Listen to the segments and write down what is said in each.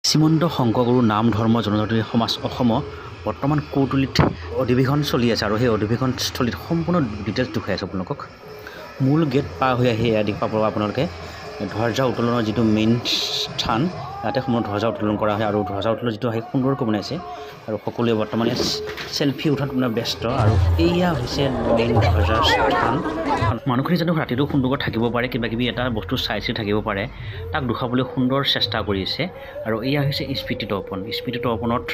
শ্ৰীমন্ত শংকৰগুৰু নাম ধৰ্ম জনজাতি সমাজ অসম বৰ্তমান কৌটুলিত অধিৱেশন চলি আছে আৰু সেই অধিৱেশনস্থলীত সম্পূৰ্ণ ডিটেইলছ দেখুৱাই আছোঁ আপোনালোকক। মূল গেট পাৰ হৈ আহি এয়া দেখুৱাব আপোনালোকে ধ্বজা উত্তোলনৰ যিটো মেইন স্থান, ইয়াতে সময় ধ্বজা উত্তোলন কৰা হয় আৰু ধ্বজা উত্তোলন যিটো আহি সুন্দৰকৈ বনাইছে আৰু সকলোৱে বৰ্তমানে চেলফি উঠাত ব্যস্ত। আৰু এয়া হৈছে মেইন ধ্বজাৰ স্থান। মানুহখিনি জানো ৰাতিটো সুন্দৰকৈ থাকিব পাৰে, কিবা কিবি এটা বস্তু চাই থাকিব পাৰে, তাক দেখুৱাবলৈ সুন্দৰ চেষ্টা কৰিছে। আৰু এয়া হৈছে স্মৃতি তৰ্পণ। স্মৃতি তৰ্পণত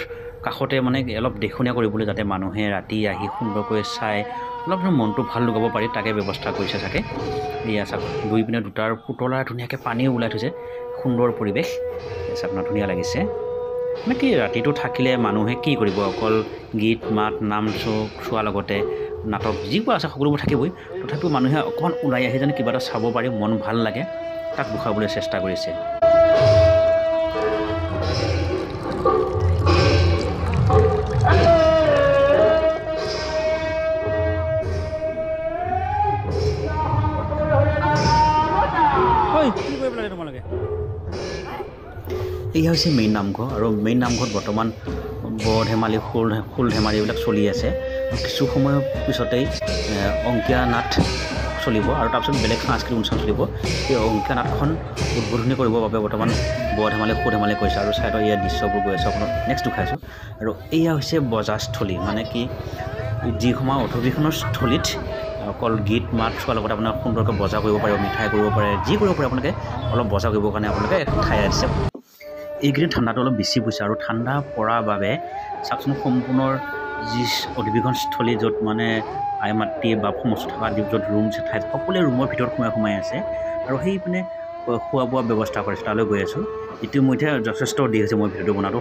কাষতে মানে অলপ দেখুনীয়া কৰিবলৈ, যাতে মানুহে ৰাতি আহি সুন্দৰকৈ চাই অলপ মনটো ভাল লগাব পাৰি, তাকে ব্যৱস্থা কৰিছে চাগে। এয়া চাওক, দুই পিনে দুটাৰ পুতলা ধুনীয়াকৈ পানীও ওলাই থৈছে, সুন্দৰ পৰিৱেশ আপোনাৰ ধুনীয়া লাগিছে। মানে কি ৰাতিটো থাকিলে মানুহে কি কৰিব, অকল গীত মাত নাম চোৱাৰ লগতে নাটক যিবোৰ আছে সকলোবোৰ থাকিবই, তথাপিও মানুহে অকণমান ওলাই আহি যেন কিবা এটা চাব পাৰি, মন ভাল লাগে, তাক দেখুৱাবলৈ চেষ্টা কৰিছে। এয়া হৈছে মেইন নামঘৰ আৰু মেইন নামঘৰত বৰ্তমান বৰ ধেমালি খোল ধেমালি এইবিলাক চলি আছে। কিছু সময়ৰ পিছতেই অংকীয়া নাট চলিব আৰু তাৰপিছত বেলেগ সাংস্কৃতিক অনুষ্ঠান চলিব। এই অংকীয়া নাটখন উদ্বোধনী কৰিবৰ বাবে বৰ্তমান বৰ ধেমালি খোল ধেমালি কৰিছে আৰু চাইডৰ ইয়াৰ দৃশ্যবোৰ গৈ আছে, আপোনাক নেক্সট দেখাইছোঁ। আৰু এয়া হৈছে বজাৰস্থলী, মানে কি যিসমূহ অধিৱেশনৰ স্থলীত অকল গীত মাত চোৱাৰ লগতে আপোনাৰ সুন্দৰকৈ বজাৰ কৰিব পাৰে, মিঠাই কৰিব পাৰে, যি কৰিব পাৰে আপোনালোকে অলপ বজাৰ কৰিবৰ কাৰণে আপোনালোকে এখন ঠাই আছে। এইকেইদিন ঠাণ্ডাটো অলপ বেছি পৰিছে আৰু ঠাণ্ডা পৰাৰ বাবে চাওকচোন, সম্পূৰ্ণ যি অধিৱেশনস্থলী য'ত মানে আই মাতৃ বা সমস্ত থকা য'ত ৰুম ঠাইত সকলোৱে ৰুমৰ ভিতৰত সোমাই আছে আৰু সেই পিনে খোৱা বোৱা ব্যৱস্থা কৰিছে, তালৈ গৈ আছোঁ। ইতিমধ্যে যথেষ্ট দেৰি হৈছে মই ভিডিঅ'টো বনাটো,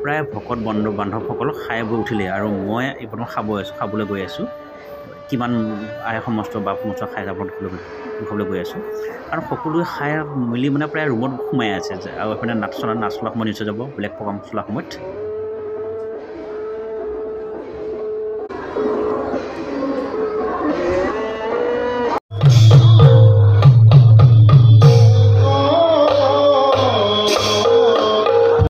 প্ৰায় ভকত বান্ধৱসকল খাই বৈ উঠিলে আৰু মই এই প্ৰথম খাবলৈ গৈ আছোঁ। কিমান আই সমস্ত বা সমস্ত খাই যাব দেখুৱাবলৈ গৈ আছোঁ। আৰু সকলোৱে খাই মেলি মানে প্ৰায় ৰুমত সোমাই আছে আৰু এইপিনে নাচ চলা সময় নিশ্চয় যাব, বেলেগ প্ৰগ্ৰাম চলাৰ সময়ত।